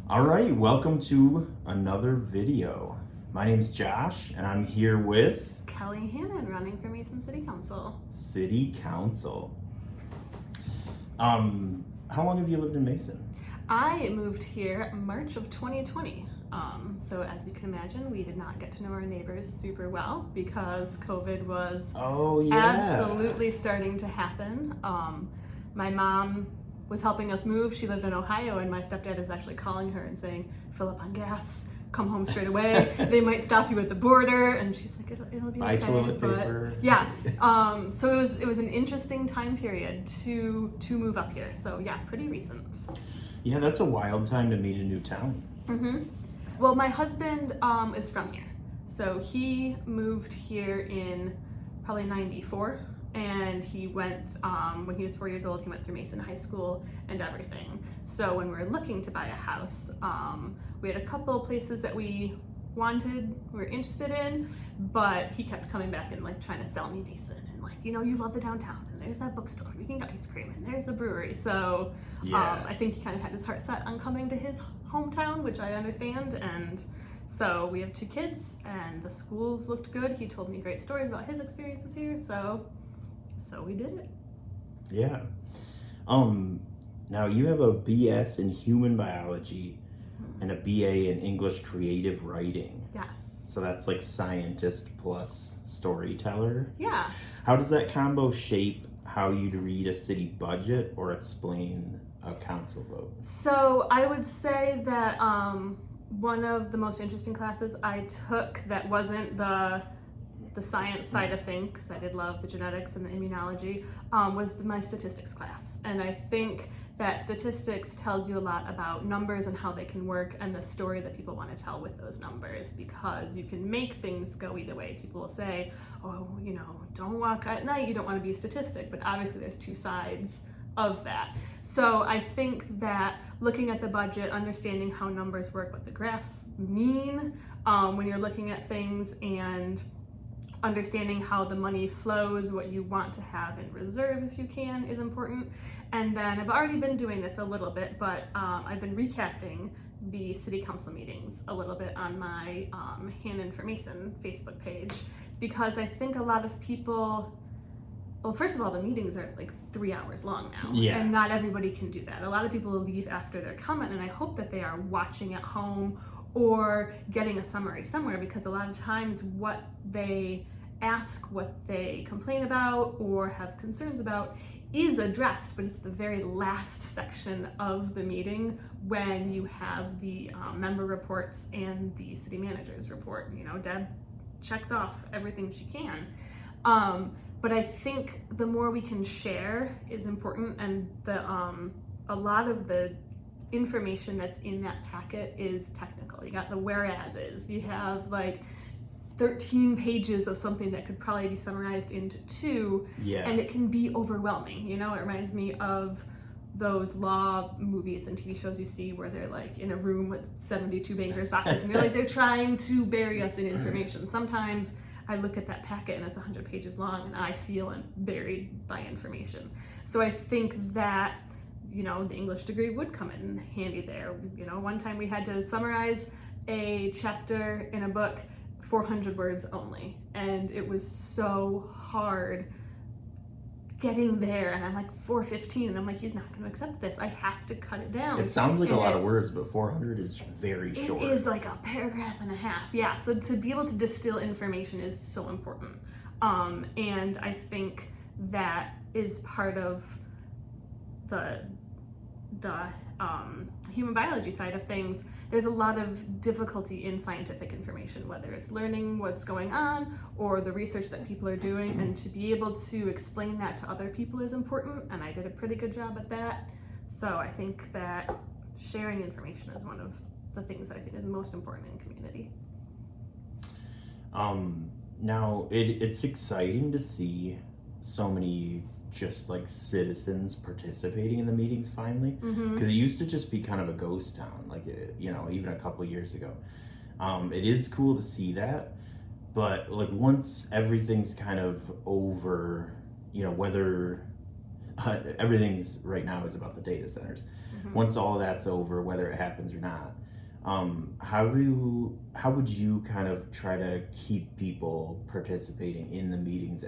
All right, welcome to another video. My name's Josh, and I'm here with Kelly Hannon, running for Mason City Council. City Council. How long have you lived in Mason? I moved here March of 2020. So as you can imagine, we did not get to know our neighbors super well because COVID was absolutely starting to happen. My mom was helping us move. She lived in Ohio, and my stepdad is actually calling her and saying, fill up on gas, come home straight away. They might stop you at the border. And she's like, it'll be okay. Buy toilet paper. Yeah. So it was an interesting time period to move up here. So yeah, pretty recent. Yeah, that's a wild time to meet a new town. Mm-hmm. Well, my husband is from here. So he moved here in probably 94. And he went, when he was 4 years old, he went through Mason High School and everything. So when we were looking to buy a house, we had a couple places that we were interested in, but he kept coming back and like trying to sell me Mason and like, you love the downtown and there's that bookstore, we can get ice cream and there's the brewery. So I think he kind of had his heart set on coming to his hometown, which I understand. And so we have 2 kids and the schools looked good. He told me great stories about his experiences here. So we did it. Yeah. Now you have a BS in human biology and a BA in English creative writing. Yes. So that's like scientist plus storyteller. Yeah. How does that combo shape how you'd read a city budget or explain a council vote? So I would say that one of the most interesting classes I took that wasn't the science side of things, because I did love the genetics and the immunology, was my statistics class. And I think that statistics tells you a lot about numbers and how they can work and the story that people want to tell with those numbers, because you can make things go either way. People will say, oh, don't walk at night, you don't want to be a statistic, but obviously there's 2 sides of that. So I think that looking at the budget, understanding how numbers work, what the graphs mean when you're looking at things, and understanding how the money flows, what you want to have in reserve if you can, is important. And then I've already been doing this a little bit, but I've been recapping the city council meetings a little bit on my Hannon for Mason Facebook page, because I think a lot of people, well, first of all, the meetings are like 3 hours long now, and not everybody can do that. A lot of people will leave after their comment, and I hope that they are watching at home or getting a summary somewhere, because a lot of times what they ask, what they complain about or have concerns about is addressed, but it's the very last section of the meeting when you have the member reports and the city manager's report. Deb checks off everything she can. But I think the more we can share is important, and a lot of the information that's in that packet is technical. You got the whereases, you have like 13 pages of something that could probably be summarized into 2, and it can be overwhelming. It reminds me of those law movies and TV shows you see where they're like in a room with 72 bankers' boxes and they're trying to bury us in information. Sometimes I look at that packet and it's 100 pages long and I feel buried by information. So I think that the English degree would come in handy there. One time we had to summarize a chapter in a book, 400 words only, and it was so hard getting there, and I'm like 415, and I'm like, he's not going to accept this. I have to cut it down. It sounds like a lot of words, but 400 is very short. It is like a paragraph and a half. Yeah, so to be able to distill information is so important. And I think that is part of the human biology side of things. There's a lot of difficulty in scientific information, whether it's learning what's going on or the research that people are doing, and to be able to explain that to other people is important, and I did a pretty good job at that. So I think that sharing information is one of the things that I think is most important in community. Now it's exciting to see so many just like citizens participating in the meetings finally, because it used to just be kind of a ghost town, like even a couple of years ago. It is cool to see that, but like once everything's kind of over, whether everything's right now is about the data centers, Once all that's over, whether it happens or not, how would you kind of try to keep people participating in the meetings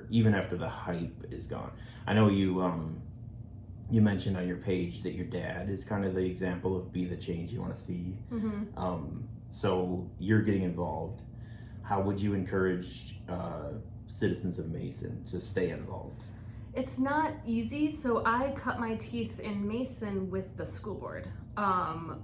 even after the hype is gone? I know you mentioned on your page that your dad is kind of the example of be the change you want to see. So you're getting involved. How would you encourage citizens of Mason to stay involved? It's not easy. So I cut my teeth in Mason with the school board.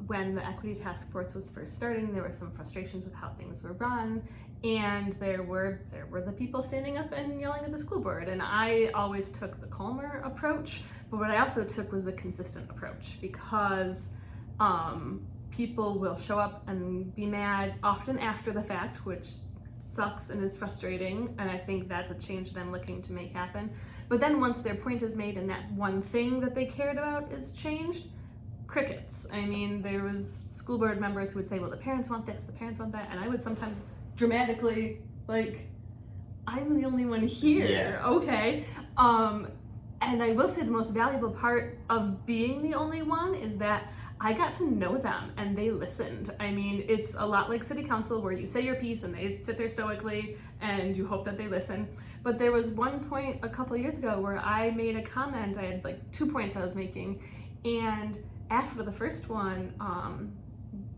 When the equity task force was first starting, there were some frustrations with how things were run, and there were the people standing up and yelling at the school board. And I always took the calmer approach, but what I also took was the consistent approach, because people will show up and be mad often after the fact, which sucks and is frustrating, and I think that's a change that I'm looking to make happen. But then once their point is made and that one thing that they cared about is changed, crickets. I mean, there was school board members who would say, well, the parents want this, the parents want that, and I would sometimes dramatically, like, I'm the only one here, okay? And I will say the most valuable part of being the only one is that I got to know them and they listened. I mean, it's a lot like city council where you say your piece and they sit there stoically and you hope that they listen. But there was one point a couple of years ago where I made a comment. I had like 2 points I was making, and after the first one,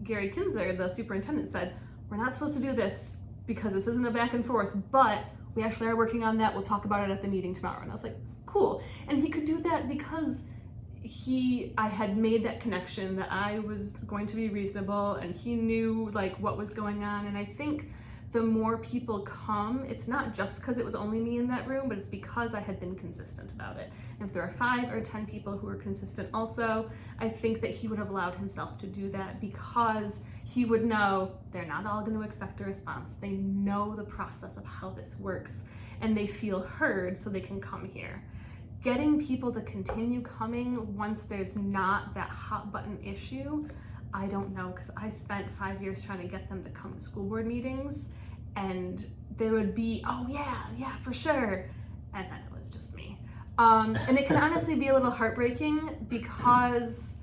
Gary Kinzer, the superintendent, said, we're not supposed to do this because this isn't a back and forth, but we actually are working on that. We'll talk about it at the meeting tomorrow. And I was like, cool. And he could do that because I had made that connection that I was going to be reasonable, and he knew like what was going on. And I think the more people come, it's not just because it was only me in that room, but it's because I had been consistent about it. And if there are 5 or 10 people who are consistent also, I think that he would have allowed himself to do that, because he would know they're not all going to expect a response. They know the process of how this works, and they feel heard, so they can come here. Getting people to continue coming once there's not that hot button issue, I don't know, because I spent 5 years trying to get them to come to school board meetings, and there would be, oh yeah, for sure, and then it was just me. And it can honestly be a little heartbreaking, because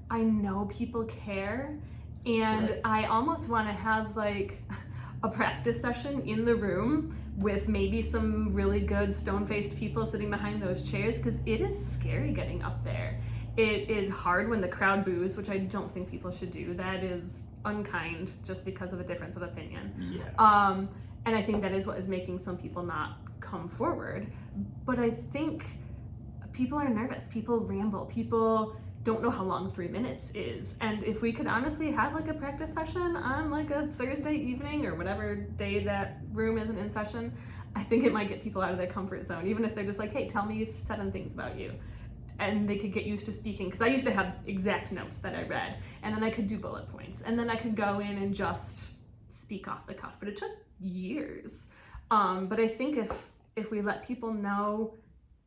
I know people care, and Right. I almost want to have like a practice session in the room with maybe some really good stone-faced people sitting behind those chairs, because it is scary getting up there. It is hard when the crowd boos, which I don't think people should do. That is unkind just because of a difference of opinion. Yeah. And I think that is what is making some people not come forward. But I think people are nervous, people ramble, people don't know how long 3 minutes is. And if we could honestly have like a practice session on like a Thursday evening or whatever day that room isn't in session, I think it might get people out of their comfort zone, even if they're just like, hey, tell me 7 things about you. And they could get used to speaking, because I used to have exact notes that I read, and then I could do bullet points, and then I could go in and just speak off the cuff. But it took years. But I think if we let people know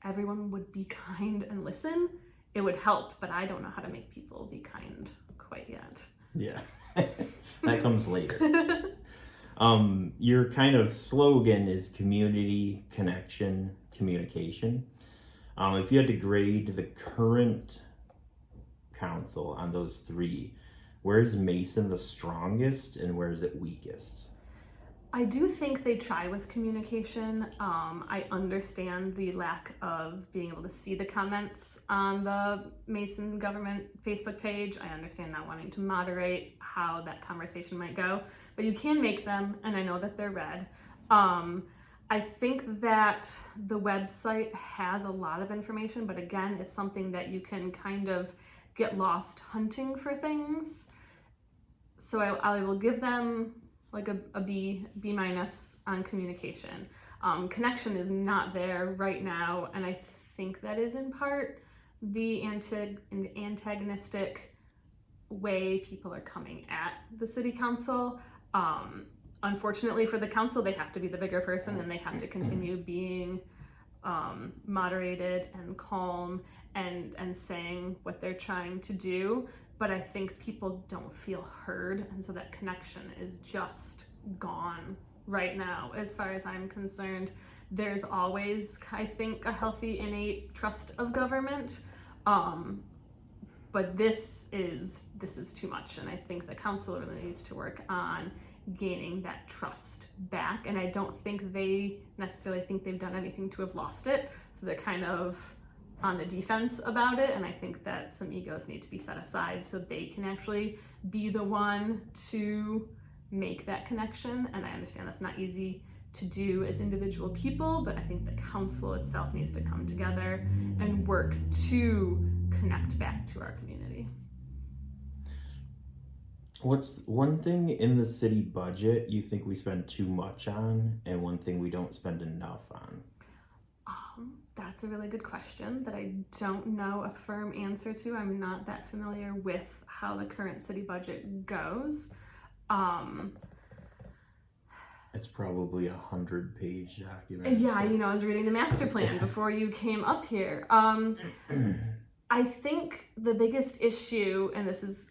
everyone would be kind and listen, it would help. But I don't know how to make people be kind quite yet. Yeah, that comes later. Your kind of slogan is community, connection, communication. If you had to grade the current council on those 3, where's Mason the strongest and where's it weakest? I do think they try with communication. I understand the lack of being able to see the comments on the Mason government Facebook page. I understand not wanting to moderate how that conversation might go, but you can make them, and I know that they're read. I think that the website has a lot of information, but again, it's something that you can kind of get lost hunting for things. So I will give them like a B minus on communication. Connection is not there right now, and I think that is in part the antagonistic way people are coming at the city council. Unfortunately for the council, they have to be the bigger person, and they have to continue being moderated and calm and saying what they're trying to do. But I think people don't feel heard, and so that connection is just gone right now, as far as I'm concerned. There's always, I think, a healthy innate trust of government, but but this is too much, and I think the council really needs to work on gaining that trust back. And I don't think they necessarily think they've done anything to have lost it, so they're kind of on the defense about it. And I think that some egos need to be set aside so they can actually be the one to make that connection. And I understand that's not easy to do as individual people, but I think the council itself needs to come together and work to connect back to our community. What's one thing in the city budget you think we spend too much on, and one thing we don't spend enough on? That's a really good question that I don't know a firm answer to. I'm not that familiar with how the current city budget goes. It's probably 100-page document. Yeah, I was reading the master plan before you came up here. I think the biggest issue, and this is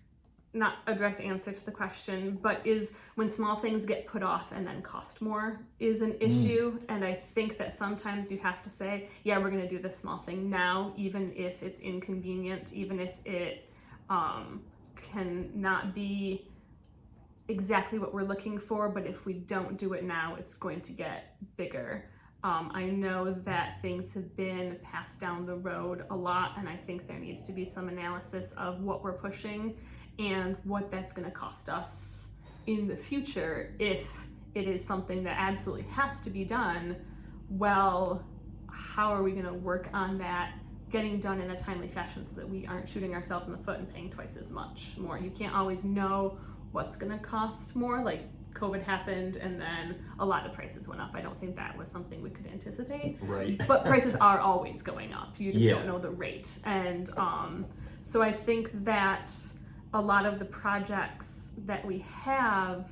not a direct answer to the question, but is when small things get put off and then cost more is an issue. And I think that sometimes you have to say, yeah, we're going to do this small thing now, even if it's inconvenient, even if it can not be exactly what we're looking for, but if we don't do it now, it's going to get bigger. I know that things have been passed down the road a lot, and I think there needs to be some analysis of what we're pushing and what that's going to cost us in the future. If it is something that absolutely has to be done, well, how are we going to work on that getting done in a timely fashion so that we aren't shooting ourselves in the foot and paying twice as much more? You can't always know what's going to cost more. Like, COVID happened and then a lot of prices went up. I don't think that was something we could anticipate. Right. But prices are always going up. You just don't know the rate. And so I think that a lot of the projects that we have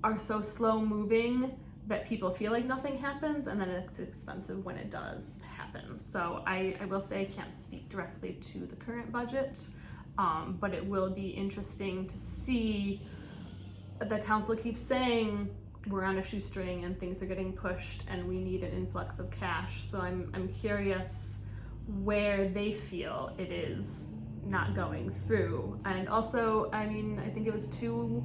are so slow moving that people feel like nothing happens, and then it's expensive when it does happen. So I will say I can't speak directly to the current budget, but it will be interesting to see. The council keeps saying we're on a shoestring and things are getting pushed and we need an influx of cash. So I'm curious where they feel it is not going through. And also, I think it was 2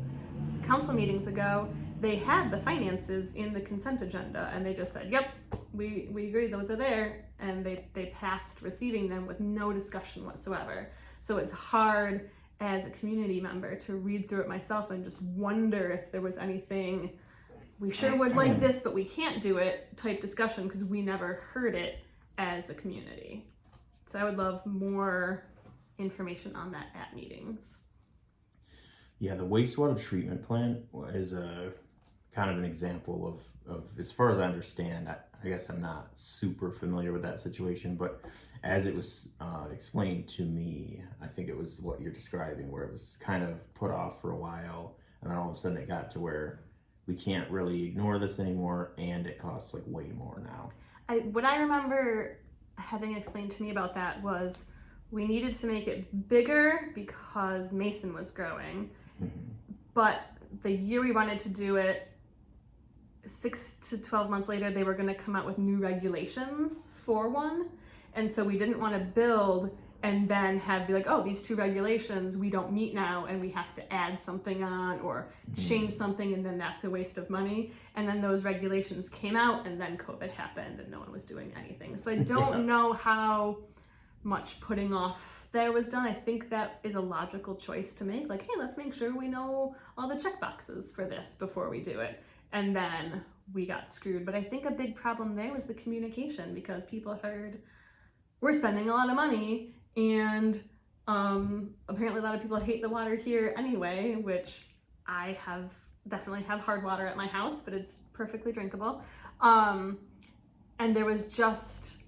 council meetings ago, they had the finances in the consent agenda and they just said, yep, we agree, those are there. And they passed receiving them with no discussion whatsoever. So it's hard as a community member to read through it myself and just wonder if there was anything we sure would like this, but we can't do it type discussion because we never heard it as a community. So I would love more information on that at meetings. Yeah, the wastewater treatment plant is a kind of an example of as far as I understand, I guess I'm not super familiar with that situation, but as it was explained to me, I think it was what you're describing, where it was kind of put off for a while, and then all of a sudden it got to where we can't really ignore this anymore, and it costs like way more now. What I remember having explained to me about that was we needed to make it bigger because Mason was growing, but the year we wanted to do it, 6 to 12 months later, they were going to come out with new regulations for one. And so we didn't want to build and then be like, oh, these 2 regulations we don't meet now and we have to add something on or change something, and then that's a waste of money. And then those regulations came out and then COVID happened and no one was doing anything. So I don't know how much putting off there was done. I think that is a logical choice to make. Like, hey, let's make sure we know all the check boxes for this before we do it. And then we got screwed. But I think a big problem there was the communication, because people heard we're spending a lot of money and apparently a lot of people hate the water here anyway, which I definitely have hard water at my house, but it's perfectly drinkable. And there was just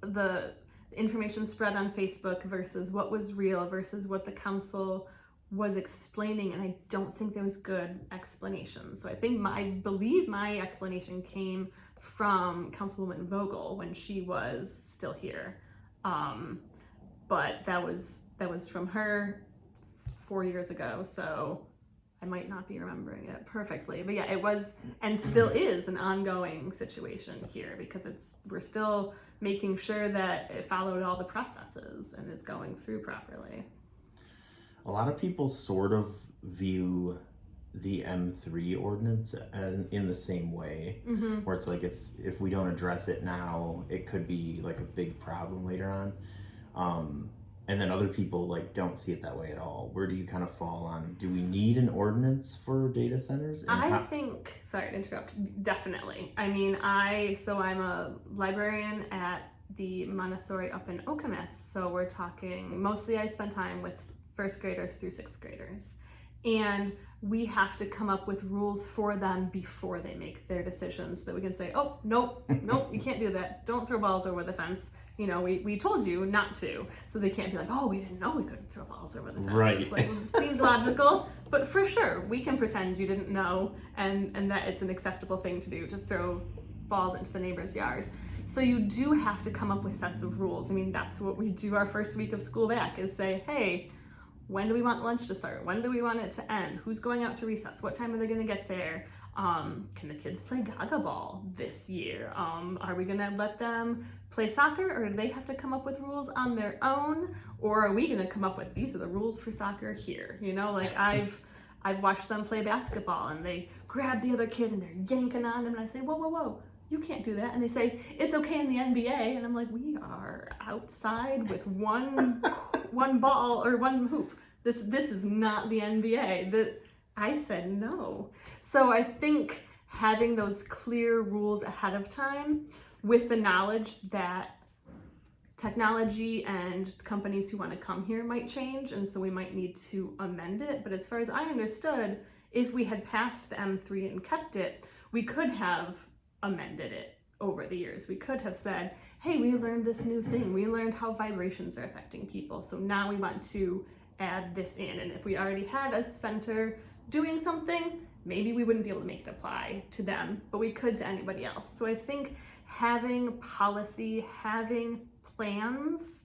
the information spread on Facebook versus what was real versus what the council was explaining, and I don't think there was good explanation. So I believe my explanation came from Councilwoman Vogel when she was still here. But that was from her 4 years ago, so I might not be remembering it perfectly, but yeah, it was and still is an ongoing situation here because we're still making sure that it followed all the processes and is going through properly. A lot of people sort of view the M3 ordinance in the same way, where it's like if we don't address it now, it could be like a big problem later on. And then other people like don't see it that way at all. Where do you kind of fall on? Do we need an ordinance for data centers? I think, sorry to interrupt, definitely. I mean, I'm a librarian at the Montessori up in Okemos, so we're talking, mostly I spend time with first graders through sixth graders. And we have to come up with rules for them before they make their decisions so that we can say, oh, nope, you can't do that. Don't throw balls over the fence. You know, we told you not to. So they can't be like, oh, we didn't know we couldn't throw balls over the fence. Right. It's like, it seems logical, but for sure, we can pretend you didn't know and that it's an acceptable thing to do, to throw balls into the neighbor's yard. So you do have to come up with sets of rules. I mean, that's what we do our first week of school back is say, hey, when do we want lunch to start? When do we want it to end? Who's going out to recess? What time are they going to get there? Can the kids play gaga ball this year? Are we going to let them play soccer, or do they have to come up with rules on their own? Or are we going to come up with, these are the rules for soccer here? You know, like I've watched them play basketball and they grab the other kid and they're yanking on them and I say, whoa, you can't do that. And they say, it's okay in the NBA. And I'm like, we are outside with one ball or one hoop. This is not the NBA. I said no. So I think having those clear rules ahead of time with the knowledge that technology and companies who want to come here might change, and so we might need to amend it. But as far as I understood, if we had passed the M3 and kept it, we could have amended it over the years. We could have said, hey, we learned this new thing. We learned how vibrations are affecting people. So now we want to add this in. And if we already had a center doing something, maybe we wouldn't be able to make it apply to them, but we could to anybody else. So I think having policy, having plans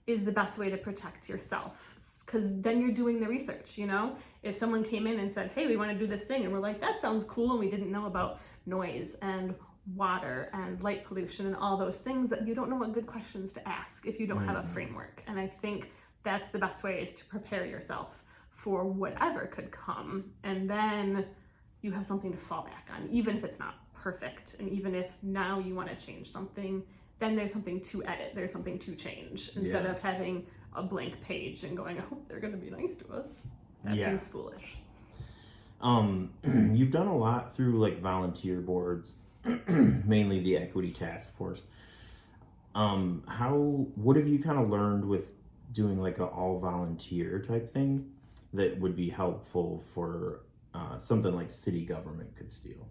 is the best way to protect yourself, because then you're doing the research, you know? If someone came in and said, hey, we want to do this thing, and we're like, that sounds cool, and we didn't know about noise and water and light pollution and all those things, that you don't know what good questions to ask if you don't have a framework. And I think that's the best way, is to prepare yourself for whatever could come, and then you have something to fall back on, even if it's not perfect, and even if now you want to change something, then there's something to edit, there's something to change, instead of having a blank page and going, I hope they're going to be nice to us. That seems foolish. You've done a lot through like volunteer boards, mainly the Equity Task Force. What have you kind of learned with doing like an all volunteer type thing that would be helpful for something like city government could steal?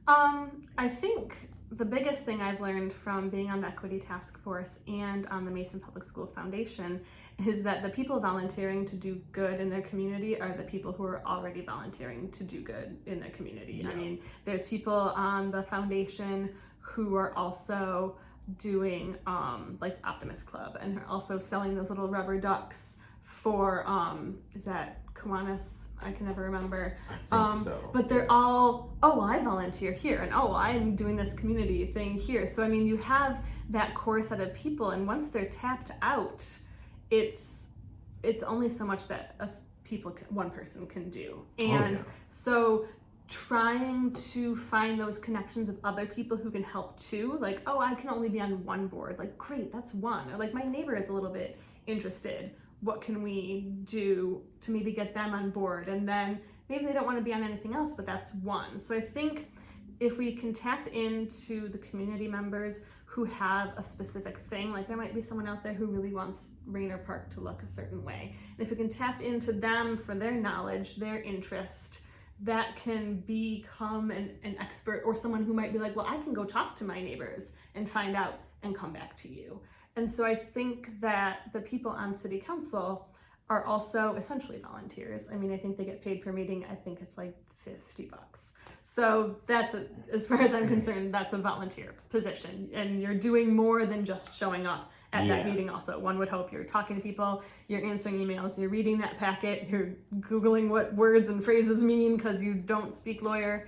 I think the biggest thing I've learned from being on the Equity Task Force and on the Mason Public School Foundation is that the people volunteering to do good in their community are the people who are already volunteering to do good in their community. Yeah. I mean, there's people on the foundation who are also doing like the Optimist Club, and are also selling those little rubber ducks for is that Kiwanis? I can never remember. I think so. But they're all, oh, well, I volunteer here, and oh, I'm doing this community thing here. So I mean, you have that core set of people, and once they're tapped out, it's only so much that one person can do. And so trying to find those connections of other people who can help too, like, oh, I can only be on one board, like, great, that's one. Or like, my neighbor is a little bit interested, what can we do to maybe get them on board? And then maybe they don't want to be on anything else, but that's one. So I think if we can tap into the community members who have a specific thing, like there might be someone out there who really wants Rainer Park to look a certain way. And if we can tap into them for their knowledge, their interest, that can become an expert, or someone who might be like, well, I can go talk to my neighbors and find out and come back to you. And so I think that the people on city council are also essentially volunteers. I mean, I think they get paid per meeting. I think it's like $50. So as far as I'm concerned, that's a volunteer position. And you're doing more than just showing up at that meeting also. One would hope you're talking to people, you're answering emails, you're reading that packet, you're Googling what words and phrases mean because you don't speak lawyer.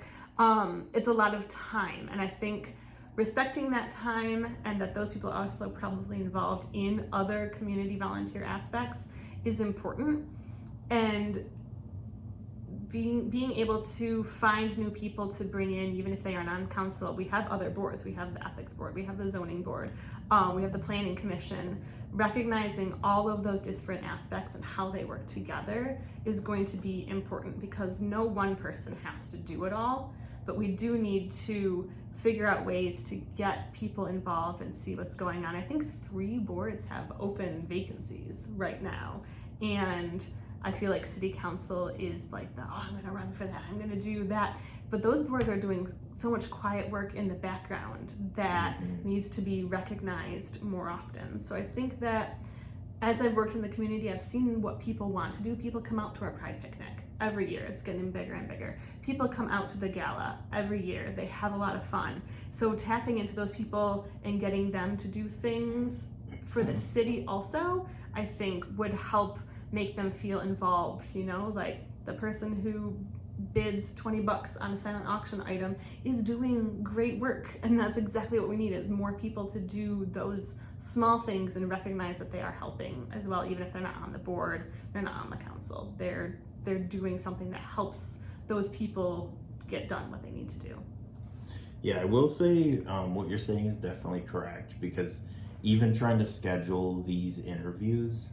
It's a lot of time, and I think respecting that time and that those people are also probably involved in other community volunteer aspects is important. And being able to find new people to bring in, even if they are on council. We have other boards. We have the ethics board, we have the zoning board, we have the planning commission. Recognizing all of those different aspects and how they work together is going to be important, because no one person has to do it all, but we do need to figure out ways to get people involved and see what's going on. I think 3 boards have open vacancies right now, and I feel like city council is like I'm gonna run for that, I'm gonna do that. But those boards are doing so much quiet work in the background that needs to be recognized more often. So I think that as I've worked in the community, I've seen what people want to do. People come out to our Pride picnic every year. It's getting bigger and bigger. People come out to the gala every year. They have a lot of fun. So tapping into those people and getting them to do things for the city also, I think would help make them feel involved. Like the person who bids $20 on a silent auction item is doing great work, and that's exactly what we need, is more people to do those small things and recognize that they are helping as well. Even if they're not on the board, they're not on the council, they're doing something that helps those people get done what they need to do. Yeah, I will say what you're saying is definitely correct, because even trying to schedule these interviews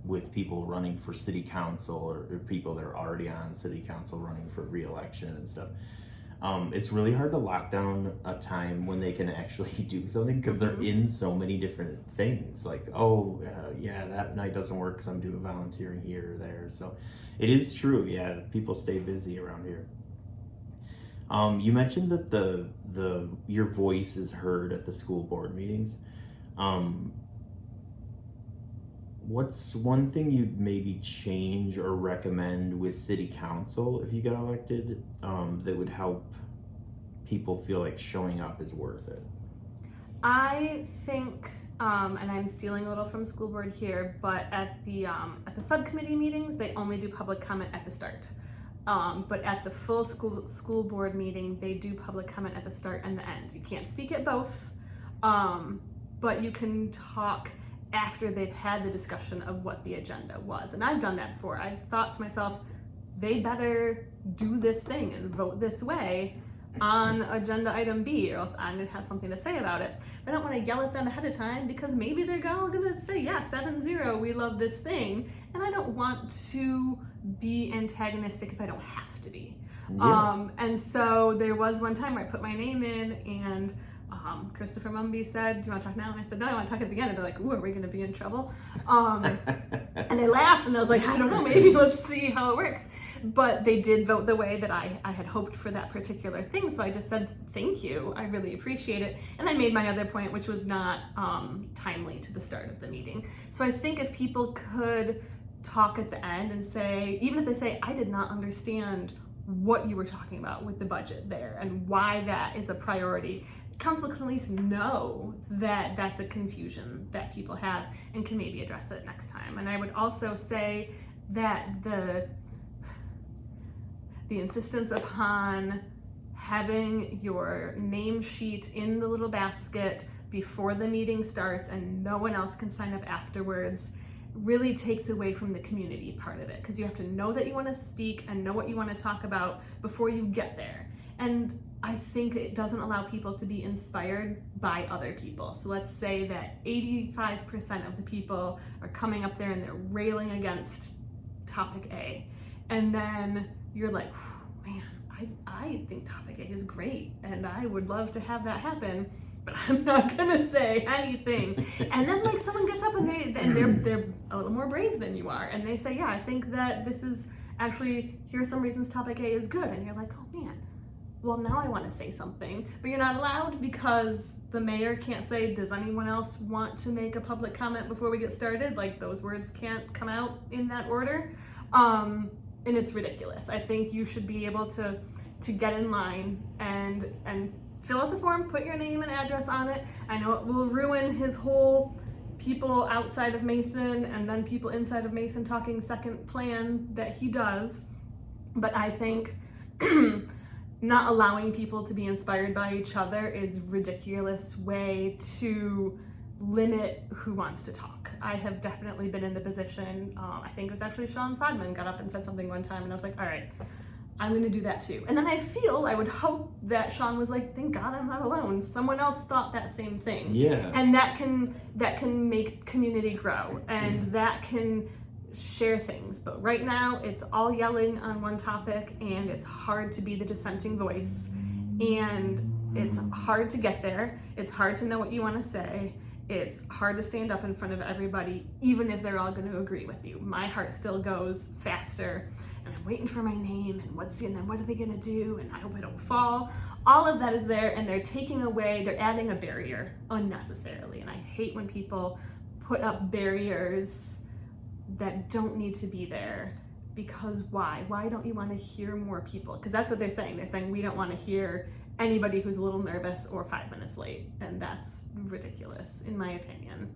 with people running for city council, or people that are already on city council running for re-election and stuff, it's really hard to lock down a time when they can actually do something, because they're in so many different things. Like, that night doesn't work because I'm doing volunteering here or there. So it is true, people stay busy around here. You mentioned that your voice is heard at the school board meetings. What's one thing you'd maybe change or recommend with city council if you got elected, that would help people feel like showing up is worth it? I think, and I'm stealing a little from school board here, but at the subcommittee meetings, they only do public comment at the start. But at the full school board meeting, they do public comment at the start and the end. You can't speak at both, but you can talk after they've had the discussion of what the agenda was. And I've done that before. I've thought to myself, they better do this thing and vote this way on agenda item B, or else I'm gonna have something to say about it. I don't want to yell at them ahead of time, because maybe they're all gonna say, 7-0, we love this thing. And I don't want to be antagonistic if I don't have to be. And so there was one time where I put my name in, and Christopher Mumby said, do you want to talk now? And I said, no, I want to talk at the end. And they're like, ooh, are we going to be in trouble? And they laughed, and I was like, I don't know, maybe let's see how it works. But they did vote the way that I had hoped for that particular thing. So I just said, thank you, I really appreciate it. And I made my other point, which was not timely to the start of the meeting. So I think if people could talk at the end and say, even if they say, I did not understand what you were talking about with the budget there and why that is a priority, council can at least know that that's a confusion that people have and can maybe address it next time. And I would also say that the insistence upon having your name sheet in the little basket before the meeting starts and no one else can sign up afterwards really takes away from the community part of it, because you have to know that you want to speak and know what you want to talk about before you get there. And I think it doesn't allow people to be inspired by other people. So let's say that 85% of the people are coming up there and they're railing against topic A. And then you're like, man, I think topic A is great and I would love to have that happen, but I'm not gonna say anything. And then like someone gets up and they're a little more brave than you are, and they say, yeah, I think that this is actually, here are some reasons topic A is good. And you're like, oh man, well now I want to say something, but you're not allowed because the mayor can't say, does anyone else want to make a public comment before we get started? Like those words can't come out in that order. And it's ridiculous. I think you should be able to get in line and fill out the form, put your name and address on it. I know it will ruin his whole people outside of Mason and then people inside of Mason talking second plan that he does. But I think not allowing people to be inspired by each other is a ridiculous way to limit who wants to talk. I have definitely been in the position, I think it was actually Sean Sodman got up and said something one time and I was like, all right, I'm gonna do that too. And then I would hope that Sean was like, thank God I'm not alone. Someone else thought that same thing. Yeah. And that can make community grow and that can share things. But right now it's all yelling on one topic and it's hard to be the dissenting voice. And it's hard to get there. It's hard to know what you want to say. It's hard to stand up in front of everybody, even if they're all going to agree with you. My heart still goes faster, and I'm waiting for my name, and then what are they going to do, and I hope I don't fall. All of that is there, and they're adding a barrier unnecessarily, and I hate when people put up barriers that don't need to be there. Because why? Why don't you want to hear more people? Because that's what they're saying. They're saying we don't want to hear anybody who's a little nervous or 5 minutes late, and that's ridiculous in my opinion.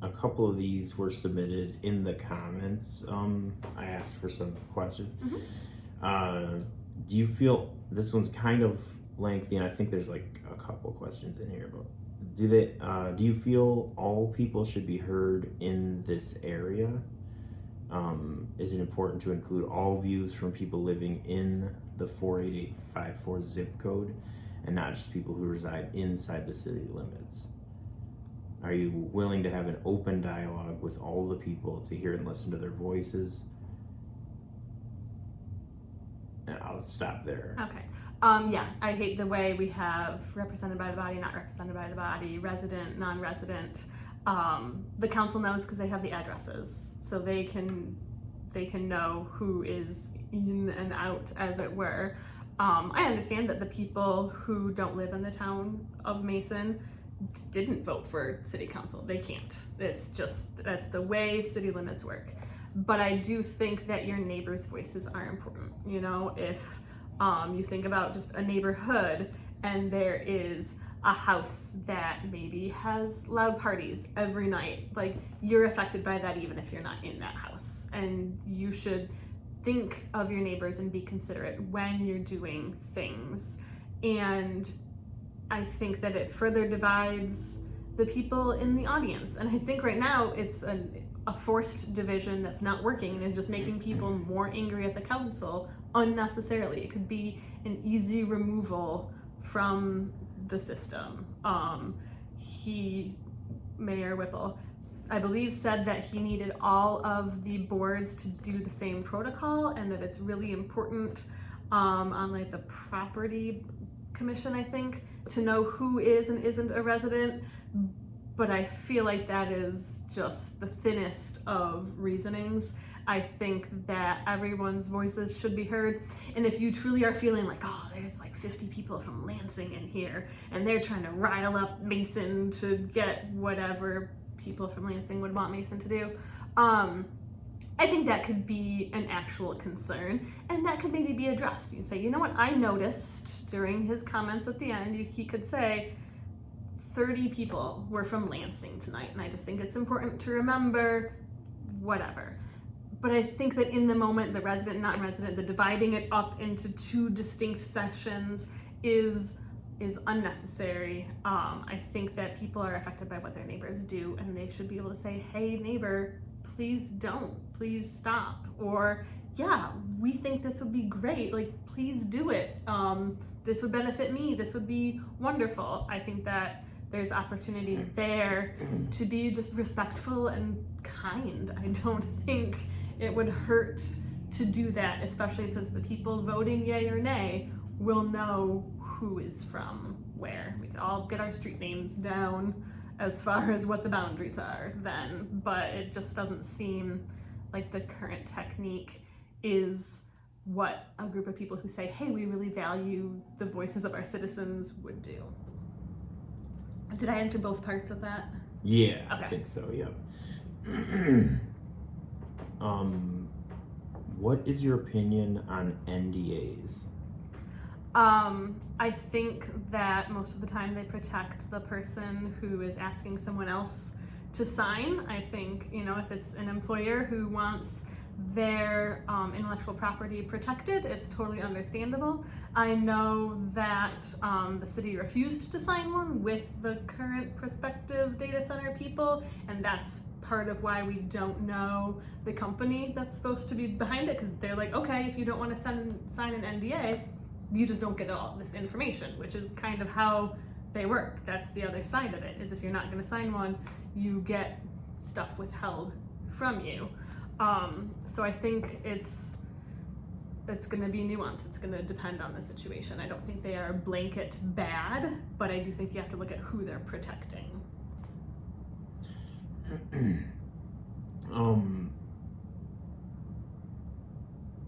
A couple of these were submitted in the comments. I asked for some questions. Do you feel, this one's kind of lengthy and I think there's like a couple questions in here, but do you feel all people should be heard in this area? Is it important to include all views from people living in the 48854 zip code and not just people who reside inside the city limits? Are you willing to have an open dialogue with all the people to hear and listen to their voices? And I'll stop there. Okay. Yeah, I hate the way we have represented by the body, not represented by the body, resident, non-resident. The council knows because they have the addresses, so they can know who is in and out, as it were. I understand that the people who don't live in the town of Mason didn't vote for city council. They can't. That's the way city limits work. But I do think that your neighbors' voices are important. You know, if you think about just a neighborhood and there is a house that maybe has loud parties every night, like, you're affected by that even if you're not in that house. And you should think of your neighbors and be considerate when you're doing things. And I think that it further divides the people in the audience. And I think right now it's a forced division that's not working and is just making people more angry at the council unnecessarily. It could be an easy removal from the system. Mayor Whipple, I believe, said that he needed all of the boards to do the same protocol and that it's really important on like the property commission, I think, to know who is and isn't a resident. But I feel like that is just the thinnest of reasonings. I think that everyone's voices should be heard. And if you truly are feeling like, oh, there's like 50 people from Lansing in here and they're trying to rile up Mason to get whatever people from Lansing would want Mason to do, I think that could be an actual concern, and that could maybe be addressed. You say, you know what, I noticed during his comments at the end, he could say 30 people were from Lansing tonight, and I just think it's important to remember whatever. But I think that in the moment, the resident, non-resident, the dividing it up into two distinct sections is unnecessary. I think that people are affected by what their neighbors do, and they should be able to say, hey, neighbor, please don't, please stop. Or, yeah, we think this would be great, like, please do it. This would benefit me, this would be wonderful. I think that there's opportunity there to be just respectful and kind. I don't think it would hurt to do that, especially since the people voting yay or nay will know who is from where. We could all get our street names down as far as what the boundaries are then, but it just doesn't seem like the current technique is what a group of people who say, hey, we really value the voices of our citizens would do. Did I answer both parts of that? Yeah, okay. I think so, yeah. What is your opinion on NDAs? I think that most of the time they protect the person who is asking someone else to sign. I think, if it's an employer who wants their intellectual property protected, it's totally understandable. I know that the city refused to sign one with the current prospective data center people, and that's part of why we don't know the company that's supposed to be behind it, because they're like, okay, if you don't want to sign an NDA, you just don't get all this information, which is kind of how they work. That's the other side of it, is if you're not going to sign one, you get stuff withheld from you. So I think it's going to be nuanced. It's going to depend on the situation. I don't think they are blanket bad, but I do think you have to look at who they're protecting.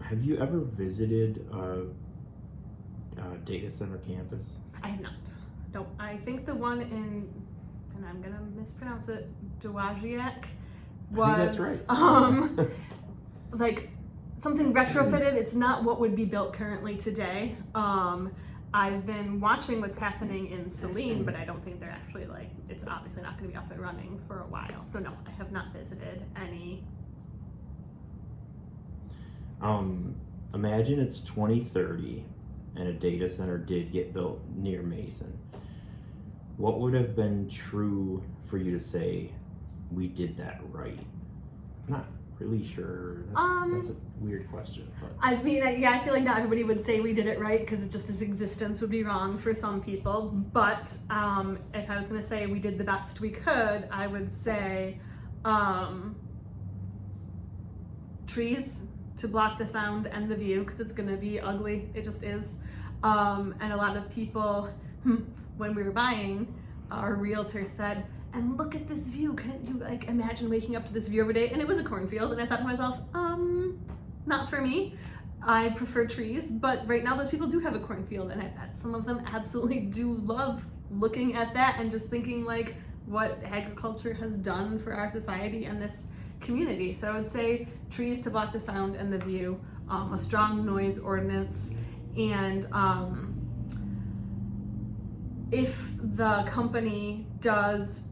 Have you ever visited a data center campus? I have not. No, I think the one in, and I'm gonna mispronounce it, Dowagiac, was I think that's right. like something retrofitted. It's not what would be built currently today. I've been watching what's happening in Saline, but I don't think they're actually it's obviously not going to be up and running for a while. So no, I have not visited any. Imagine it's 2030 and a data center did get built near Mason. What would have been true for you to say, we did that right? I'm not really sure. That's a weird question. But. I mean, I feel like not everybody would say we did it right, because it just its existence would be wrong for some people. But if I was going to say we did the best we could, I would say trees to block the sound and the view, because it's going to be ugly. It just is. And a lot of people, when we were buying, our realtor said, and look at this view. Can't you imagine waking up to this view every day? And it was a cornfield, and I thought to myself, not for me. I prefer trees, but right now those people do have a cornfield, and I bet some of them absolutely do love looking at that and just thinking what agriculture has done for our society and this community. So I would say trees to block the sound and the view, a strong noise ordinance, and if the company does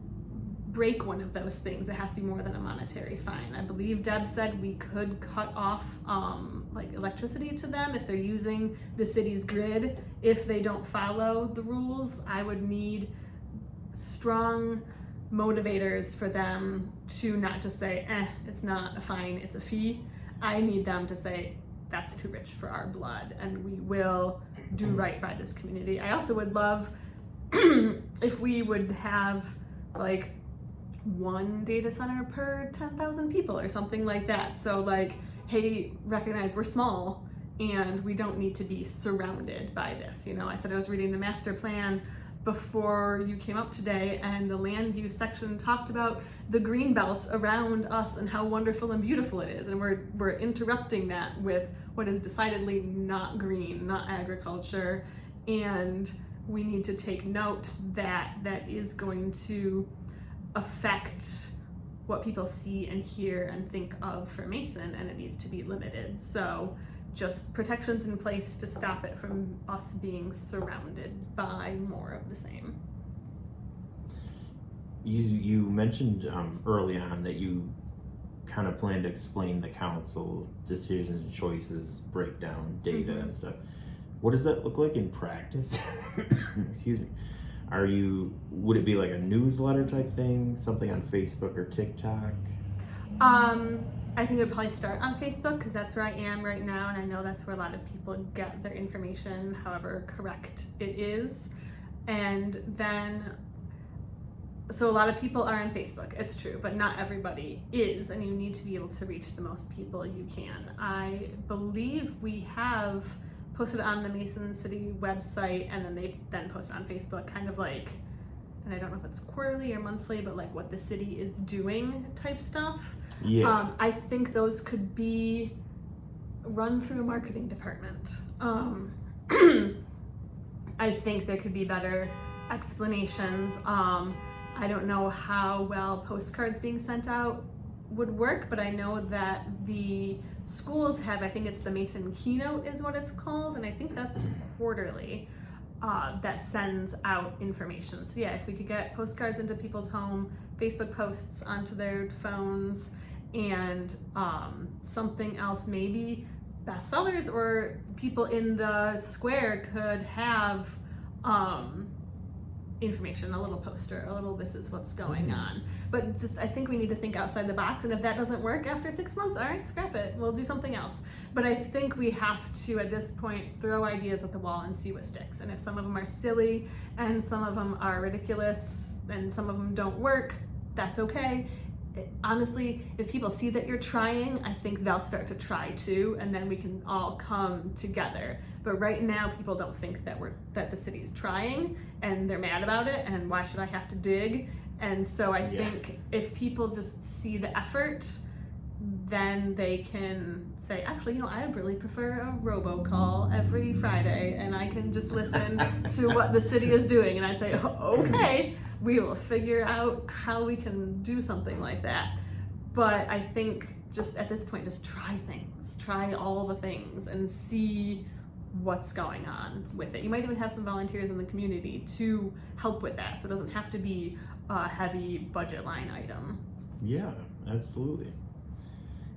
break one of those things, it has to be more than a monetary fine. I believe Deb said we could cut off electricity to them if they're using the city's grid. If they don't follow the rules, I would need strong motivators for them to not just say, it's not a fine, it's a fee. I need them to say, that's too rich for our blood, and we will do right by this community. I also would love if we would have one data center per 10,000 people or something like that. So hey, recognize we're small and we don't need to be surrounded by this. I said I was reading the master plan before you came up today, and the land use section talked about the green belts around us and how wonderful and beautiful it is, and we're interrupting that with what is decidedly not green, not agriculture, and we need to take note that that is going to affect what people see and hear and think of for Mason, and it needs to be limited. So just protections in place to stop it from us being surrounded by more of the same. You mentioned early on that you kind of plan to explain the council decisions and choices, breakdown data and stuff. What does that look like in practice? Excuse me. Would it be like a newsletter type thing, something on Facebook or TikTok? I think it would probably start on Facebook, because that's where I am right now, and I know that's where a lot of people get their information, however correct it is. And then, so a lot of people are on Facebook, it's true, but not everybody is, and you need to be able to reach the most people you can. I believe we have posted on the Mason City website, and then they post on Facebook, kind of and I don't know if it's quarterly or monthly, but what the city is doing type stuff. Yeah. I think those could be run through a marketing department. I think there could be better explanations. I don't know how well postcards being sent out would work, but I know that the schools have, I think it's the Mason Keynote is what it's called, and I think that's quarterly, that sends out information. So yeah, if we could get postcards into people's home, Facebook posts onto their phones, and something else, maybe bestsellers, or people in the square could have information, a little poster, a little this is what's going on. But just, I think we need to think outside the box, and if that doesn't work after 6 months, all right, scrap it, we'll do something else. But I think we have to, at this point, throw ideas at the wall and see what sticks. And if some of them are silly, and some of them are ridiculous, and some of them don't work, that's okay. Honestly, if people see that you're trying, I think they'll start to try too, and then we can all come together. But right now, people don't think that the city is trying, and they're mad about it, and why should I have to dig? And so I think if people just see the effort, then they can say, actually, I really prefer a robocall every Friday, and I can just listen to what the city is doing. And I'd say, okay, we will figure out how we can do something like that. But I think just at this point, just try things, try all the things, and see what's going on with it. You might even have some volunteers in the community to help with that, so it doesn't have to be a heavy budget line item. Yeah, absolutely.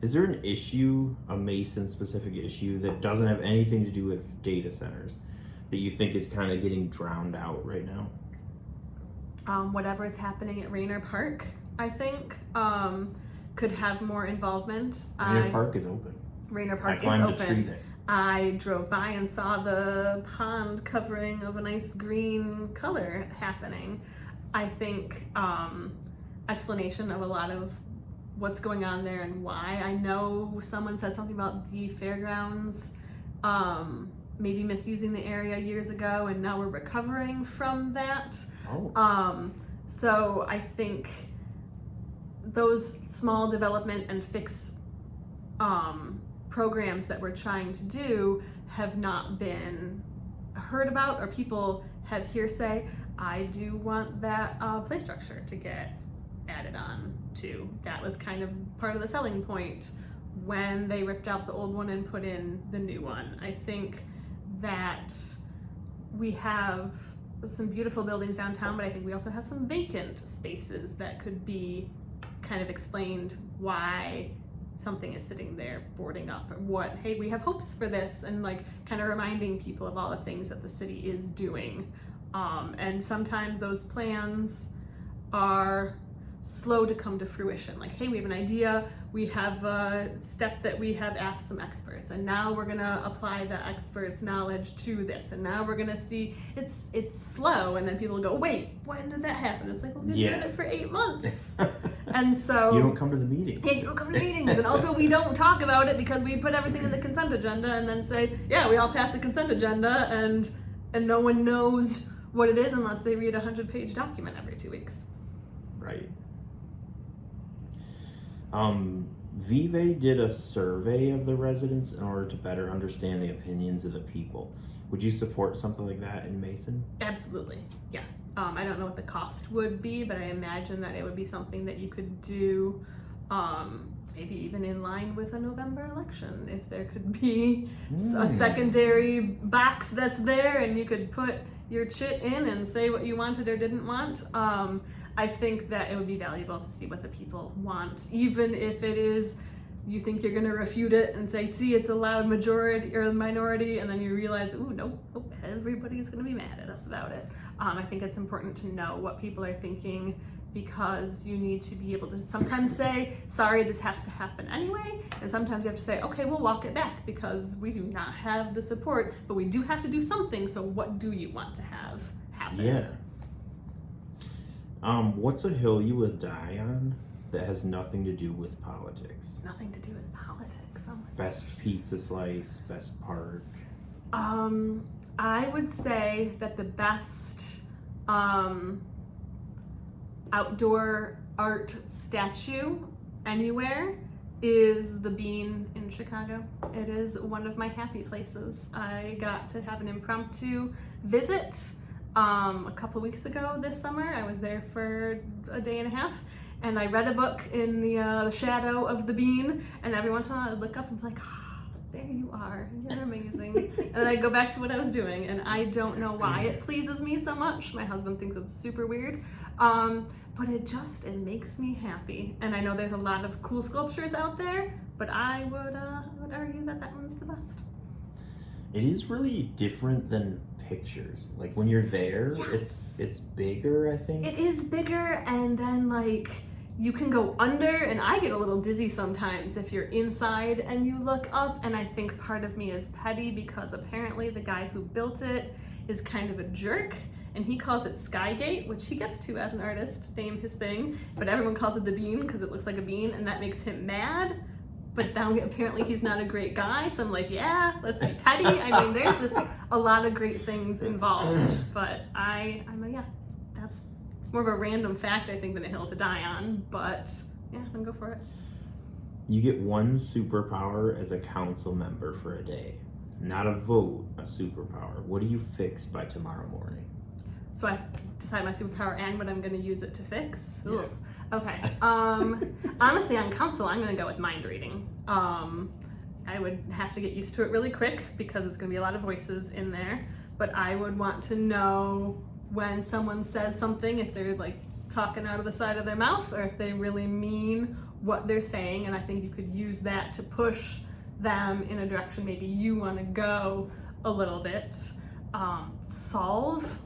Is there an issue, a Mason specific issue, that doesn't have anything to do with data centers that you think is kind of getting drowned out right now? Whatever is happening at Rayner Park, I think, could have more involvement. Rayner Park is open. Rayner Park is climbed open. a tree there. I drove by and saw the pond covering of a nice green color happening. I think explanation of a lot of what's going on there and why. I know someone said something about the fairgrounds maybe misusing the area years ago, and now we're recovering from that. So I think those small development and fix programs that we're trying to do have not been heard about, or people have hearsay. I do want that play structure to get added on too. That was kind of part of the selling point when they ripped out the old one and put in the new one. I think that we have some beautiful buildings downtown, but I think we also have some vacant spaces that could be kind of explained why something is sitting there boarding up, or what, hey, we have hopes for this, and like kind of reminding people of all the things that the city is doing. And sometimes those plans are slow to come to fruition. Like, hey, we have an idea, we have a step that we have asked some experts, and now we're gonna apply the experts' knowledge to this, and now we're gonna see it's slow, and then people go, wait, when did that happen? It's like, well, we've been doing it for 8 months. And so you don't come to the meetings. Yeah, you don't come to meetings. And also we don't talk about it because we put everything in the consent agenda and then say, yeah, we all passed the consent agenda, and no one knows what it is unless they read a 100-page document every 2 weeks. Right. Vive did a survey of the residents in order to better understand the opinions of the people. Would you support something like that in Mason? Absolutely, yeah. I don't know what the cost would be, but I imagine that it would be something that you could do maybe even in line with a November election. If there could be a secondary box that's there and you could put your chit in and say what you wanted or didn't want. I think that it would be valuable to see what the people want, even if it is you think you're going to refute it and say, see, it's a loud majority or minority, and then you realize, ooh, nope, everybody's going to be mad at us about it. I think it's important to know what people are thinking, because you need to be able to sometimes say, sorry, this has to happen anyway, and sometimes you have to say, okay, we'll walk it back because we do not have the support, but we do have to do something, so what do you want to have happen? Yeah. What's a hill you would die on that has nothing to do with politics? Nothing to do with politics. Oh my Best pizza slice, best park. I would say that the best outdoor art statue anywhere is the Bean in Chicago. It is one of my happy places. I got to have an impromptu visit a couple weeks ago this summer. I was there for a day and a half, and I read a book in the shadow of the bean, and every once in a while I'd look up and be like, there you are, you're amazing. And then I'd go back to what I was doing, and I don't know why it pleases me so much. My husband thinks it's super weird, but it makes me happy. And I know there's a lot of cool sculptures out there, but I would argue that one's the best. It is really different than pictures. Like when you're there, Yes. it's bigger, I think. It is bigger, and then like you can go under, and I get a little dizzy sometimes if you're inside and you look up, and I think part of me is petty because apparently the guy who built it is kind of a jerk, and he calls it Skygate, which he gets to as an artist, name his thing, but everyone calls it the bean because it looks like a bean, and that makes him mad. But now apparently he's not a great guy, so I'm like, yeah, let's be petty. I mean, there's just a lot of great things involved, but that's more of a random fact, I think, than a hill to die on, but yeah, I'm gonna go for it. You get one superpower as a council member for a day. Not a vote, a superpower. What do you fix by tomorrow morning? So I have to decide my superpower and what I'm gonna use it to fix? Yeah. Ooh. Okay. Honestly, on council, I'm gonna go with mind reading. I would have to get used to it really quick because it's gonna be a lot of voices in there, but I would want to know when someone says something, if they're like talking out of the side of their mouth or if they really mean what they're saying, and I think you could use that to push them in a direction maybe you want to go a little bit. Solve,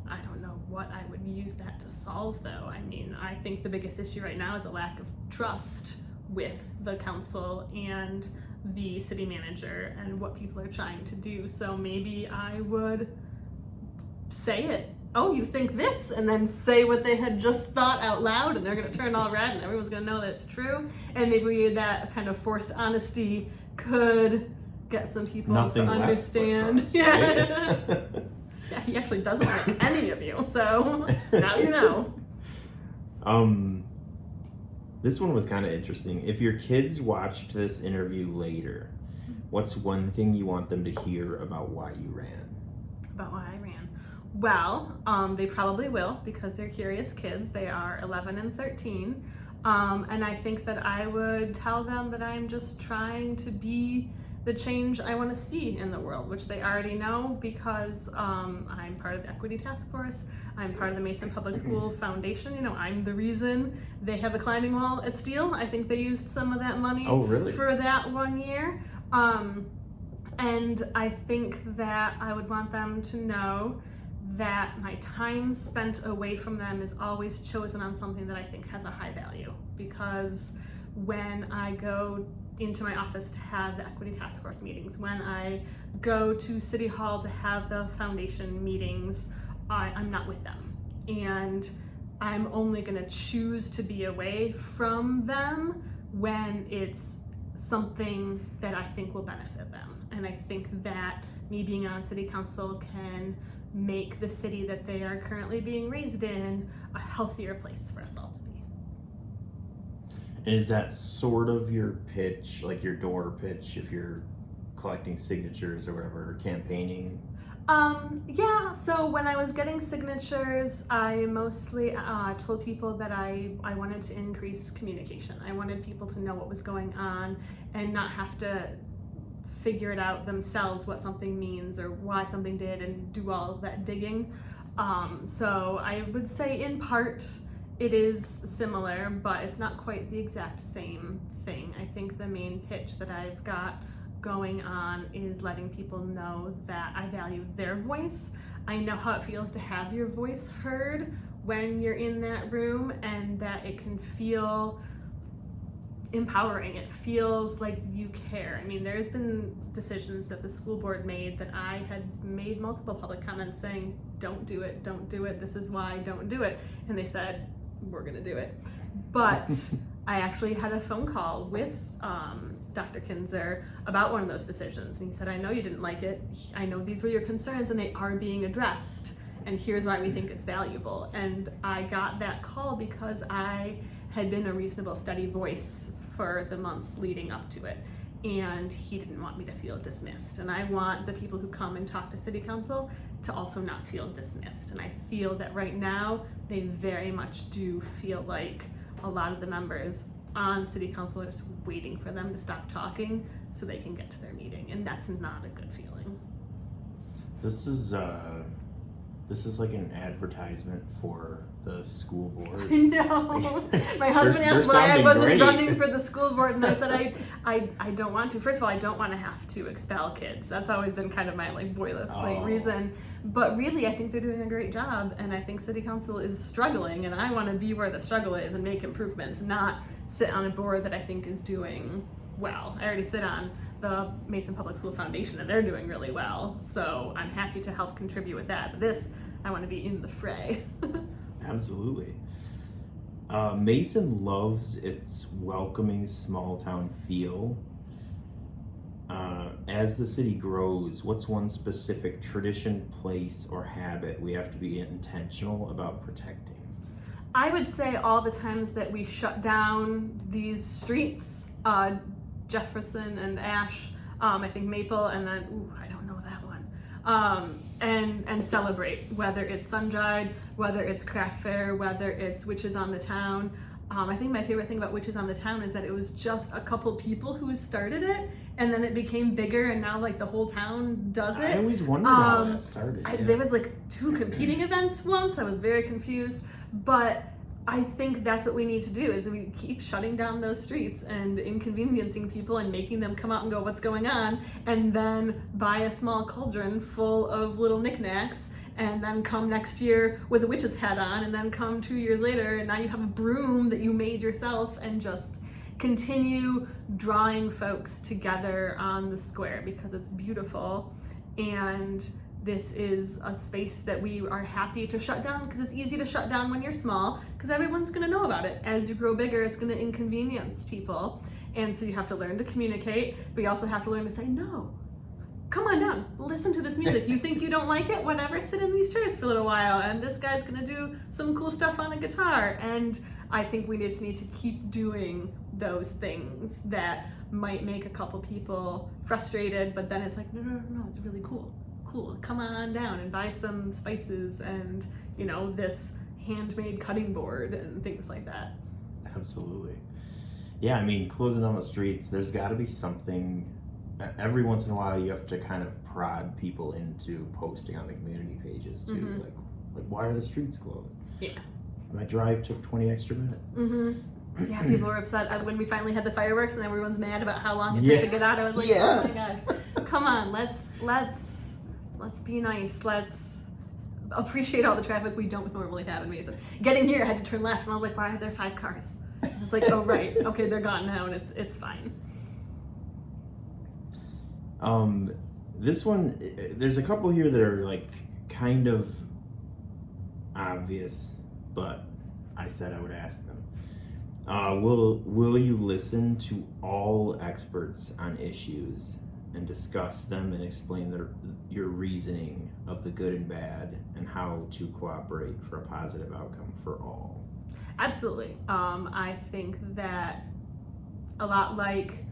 I don't know what I would use that to solve though. I mean, I think the biggest issue right now is a lack of trust with the council and the city manager and what people are trying to do. So maybe I would say it. Oh, you think this? And then say what they had just thought out loud, and they're gonna turn all red and everyone's gonna know that it's true. And maybe that kind of forced honesty could get some people Nothing to understand. Left but trust, right? Yeah, he actually doesn't like any of you, so now you know. This one was kind of interesting. If your kids watched this interview later, what's one thing you want them to hear about why you ran? About why I ran. Well, they probably will because they're curious kids. They are 11 and 13. And I think that I would tell them that I'm just trying to be the change I want to see in the world, which they already know because I'm part of the Equity Task Force. I'm part of the Mason Public School Foundation. You know, I'm the reason they have a climbing wall at Steele. I think they used some of that money for that 1 year. And I think that I would want them to know that my time spent away from them is always chosen on something that I think has a high value. Because when I go into my office to have the Equity Task Force meetings, when I go to City Hall to have the foundation meetings, I'm not with them. And I'm only gonna choose to be away from them when it's something that I think will benefit them. And I think that me being on City Council can make the city that they are currently being raised in a healthier place for us all to be. And is that sort of your pitch, like your door pitch, if you're collecting signatures or whatever, or campaigning? Yeah, so when I was getting signatures, I mostly told people that I wanted to increase communication. I wanted people to know what was going on and not have to figure it out themselves what something means or why something did and do all of that digging. So I would say in part it is similar, but it's not quite the exact same thing. I think the main pitch that I've got going on is letting people know that I value their voice. I know how it feels to have your voice heard when you're in that room, and that it can feel empowering. It feels like you care. I mean, there's been decisions that the school board made that I had made multiple public comments saying, don't do it, this is why, don't do it. And they said, we're gonna do it. But I actually had a phone call with Dr. Kinzer about one of those decisions. And he said, I know you didn't like it. I know these were your concerns and they are being addressed. And here's why we think it's valuable. And I got that call because I had been a reasonable, steady voice for the months leading up to it. And he didn't want me to feel dismissed. And I want the people who come and talk to City Council to also not feel dismissed. And I feel that right now they very much do feel like a lot of the members on city council are just waiting for them to stop talking so they can get to their meeting, and that's not a good feeling. This is like an advertisement for the school board. I know. My husband asked why I wasn't running for the school board, and I said I don't want to. First of all, I don't want to have to expel kids. That's always been kind of my like boilerplate reason. But really, I think they're doing a great job, and I think city council is struggling, and I want to be where the struggle is and make improvements, not sit on a board that I think is doing well. I already sit on the Mason Public School Foundation, and they're doing really well. So I'm happy to help contribute with that. But this, I want to be in the fray. Absolutely. Mason loves its welcoming small town feel. As the city grows, what's one specific tradition, place, or habit we have to be intentional about protecting? I would say all the times that we shut down these streets, Jefferson and Ash, I think Maple, and then, I don't know that one. And celebrate, whether it's Sun-Dried, whether it's Craft Fair, whether it's Witches on the Town. I think my favorite thing about Witches on the Town is that it was just a couple people who started it, and then it became bigger, and now like the whole town does it. I always wondered how that started. There was like 2 competing events once. I was very confused, but I think that's what we need to do, is we keep shutting down those streets and inconveniencing people and making them come out and go, what's going on? And then buy a small cauldron full of little knickknacks, and then come next year with a witch's hat on, and then come 2 years later and now you have a broom that you made yourself, and just continue drawing folks together on the square because it's beautiful. And this is a space that we are happy to shut down because it's easy to shut down when you're small because everyone's going to know about it. As you grow bigger, it's going to inconvenience people. And so you have to learn to communicate, but you also have to learn to say, no, come on down, listen to this music. You think you don't like it? Whatever, sit in these chairs for a little while, and this guy's going to do some cool stuff on a guitar. And I think we just need to keep doing those things that might make a couple people frustrated, but then it's like, no, it's really cool. Come on down and buy some spices and, this handmade cutting board and things like that. Absolutely. Yeah, I mean, closing down the streets, there's got to be something. Every once in a while, you have to kind of prod people into posting on the community pages too. Mm-hmm. Like, why are the streets closed? Yeah. My drive took 20 extra minutes. Mm-hmm. Yeah, people were upset when we finally had the fireworks and everyone's mad about how long it took to get out. I was like, oh my god, come on, let's be nice. Let's appreciate all the traffic we don't normally have in Mason. Getting here, I had to turn left, and I was like, why are there 5 cars? It's like, oh right, okay, they're gone now, and it's fine. This one, there's a couple here that are like kind of obvious, but I said I would ask them. Will you listen to all experts on issues and discuss them and explain your reasoning of the good and bad and how to cooperate for a positive outcome for all? Absolutely. I think that a lot like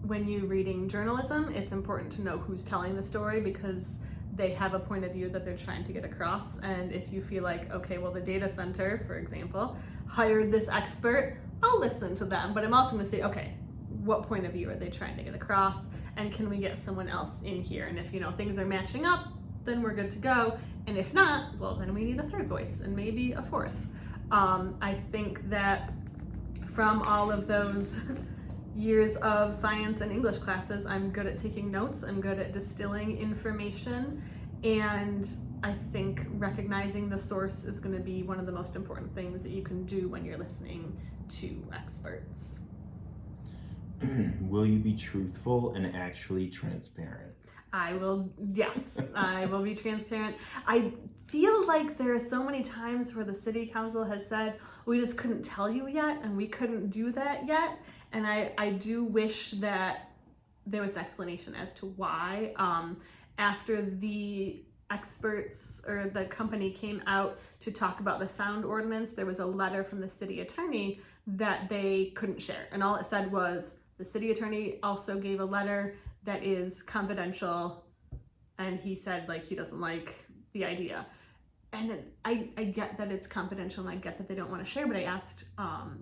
when you're reading journalism, it's important to know who's telling the story because they have a point of view that they're trying to get across. And if you feel like, okay, well, the data center, for example, hired this expert, I'll listen to them. But I'm also going to say, okay, what point of view are they trying to get across? And can we get someone else in here? And if, things are matching up, then we're good to go. And if not, well, then we need a third voice and maybe a fourth. I think that from all of those years of science and English classes, I'm good at taking notes, I'm good at distilling information, and I think recognizing the source is going to be one of the most important things that you can do when you're listening to experts. Will you be truthful and actually transparent? I will be transparent. I feel like there are so many times where the city council has said, we just couldn't tell you yet, and we couldn't do that yet. And I do wish that there was an explanation as to why. After the experts or the company came out to talk about the sound ordinance, there was a letter from the city attorney that they couldn't share. And all it said was, the city attorney also gave a letter that is confidential, and he said he doesn't like the idea. And I get that it's confidential and I get that they don't want to share, but I asked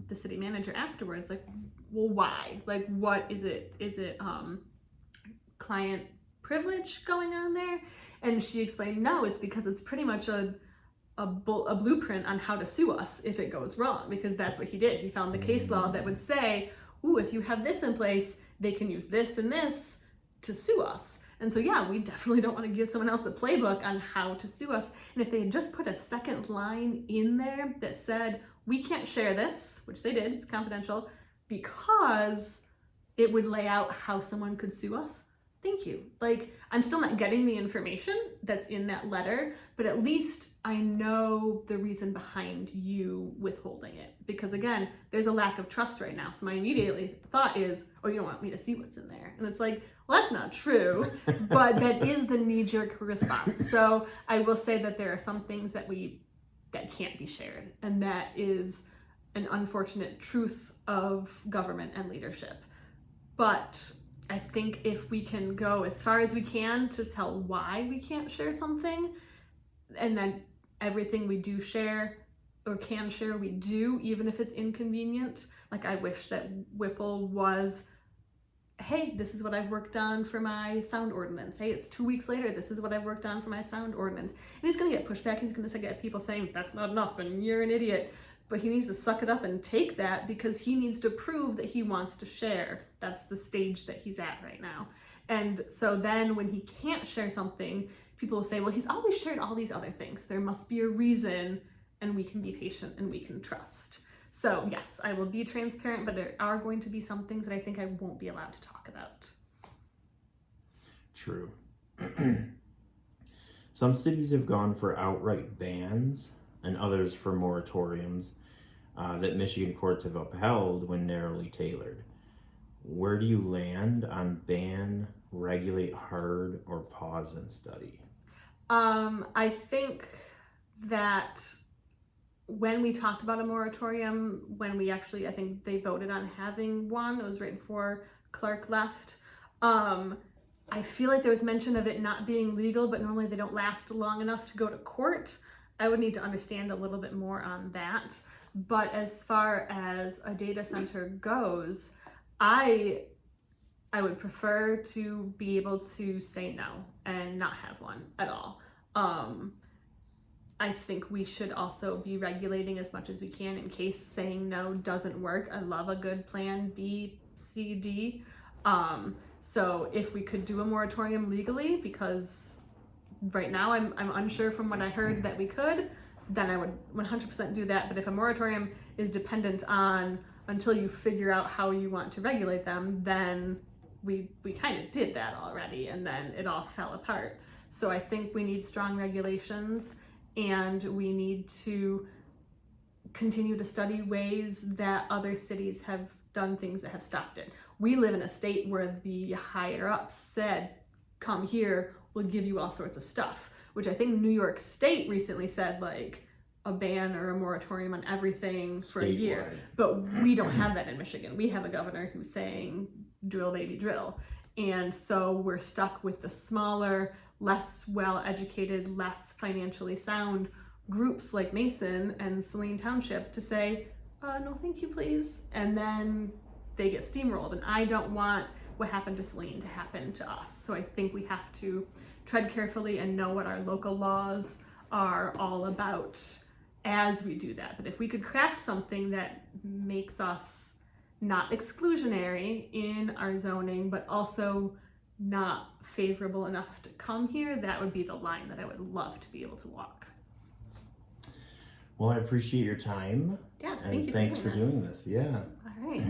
the city manager afterwards, like, well, why? Like, what is it? Is it client privilege going on there? And she explained, no, it's because it's pretty much a blueprint on how to sue us if it goes wrong, because that's what he did. He found the case law that would say, ooh, if you have this in place, they can use this and this to sue us. And so, yeah, we definitely don't want to give someone else a playbook on how to sue us. And if they had just put a second line in there that said, we can't share this, which they did, it's confidential, because it would lay out how someone could sue us. Thank you. Like, I'm still not getting the information that's in that letter, but at least I know the reason behind you withholding it. Because again, there's a lack of trust right now. So my immediate thought is, oh, you don't want me to see what's in there. And it's like, well, that's not true, but that is the knee-jerk response. So I will say that there are some things that can't be shared. And that is an unfortunate truth of government and leadership. But I think if we can go as far as we can to tell why we can't share something, and then everything we do share or can share, we do, even if it's inconvenient. Like, I wish that Whipple was, hey, this is what I've worked on for my sound ordinance. Hey, it's 2 weeks later, this is what I've worked on for my sound ordinance. And he's gonna get pushback, he's gonna get people saying, that's not enough and you're an idiot. But he needs to suck it up and take that, because he needs to prove that he wants to share. That's the stage that he's at right now. And so then when he can't share something, people will say, well, he's always shared all these other things. There must be a reason, and we can be patient and we can trust. So yes, I will be transparent, but there are going to be some things that I think I won't be allowed to talk about. True. Some cities have gone for outright bans and others for moratoriums that Michigan courts have upheld when narrowly tailored. Where do you land on ban, regulate hard, or pause and study? I think that when we talked about a moratorium, I think they voted on having one, it was right before Clark left. I feel like there was mention of it not being legal, but normally they don't last long enough to go to court. I would need to understand a little bit more on that. But as far as a data center goes, I would prefer to be able to say no and not have one at all. I think we should also be regulating as much as we can in case saying no doesn't work. I love a good plan B, C, D. So if we could do a moratorium legally, because right now I'm unsure from what I heard that we could, then I would 100% do that. But if a moratorium is dependent on until you figure out how you want to regulate them, then we kind of did that already, and then it all fell apart. So I think we need strong regulations, and we need to continue to study ways that other cities have done things that have stopped it. We live in a state where the higher ups said, come here, we'll give you all sorts of stuff, which I think New York State recently said, like, a ban or a moratorium on everything for a year. But we don't have that in Michigan. We have a governor who's saying, drill, baby, drill. And so we're stuck with the smaller, less well-educated, less financially sound groups like Mason and Saline Township to say, no, thank you, please. And then they get steamrolled. And I don't want what happened to Saline to happen to us. So I think we have to tread carefully and know what our local laws are all about as we do that. But if we could craft something that makes us not exclusionary in our zoning, but also not favorable enough to come here, that would be the line that I would love to be able to walk. Well, I appreciate your time. Yes, and thanks for doing this. Yeah. All right.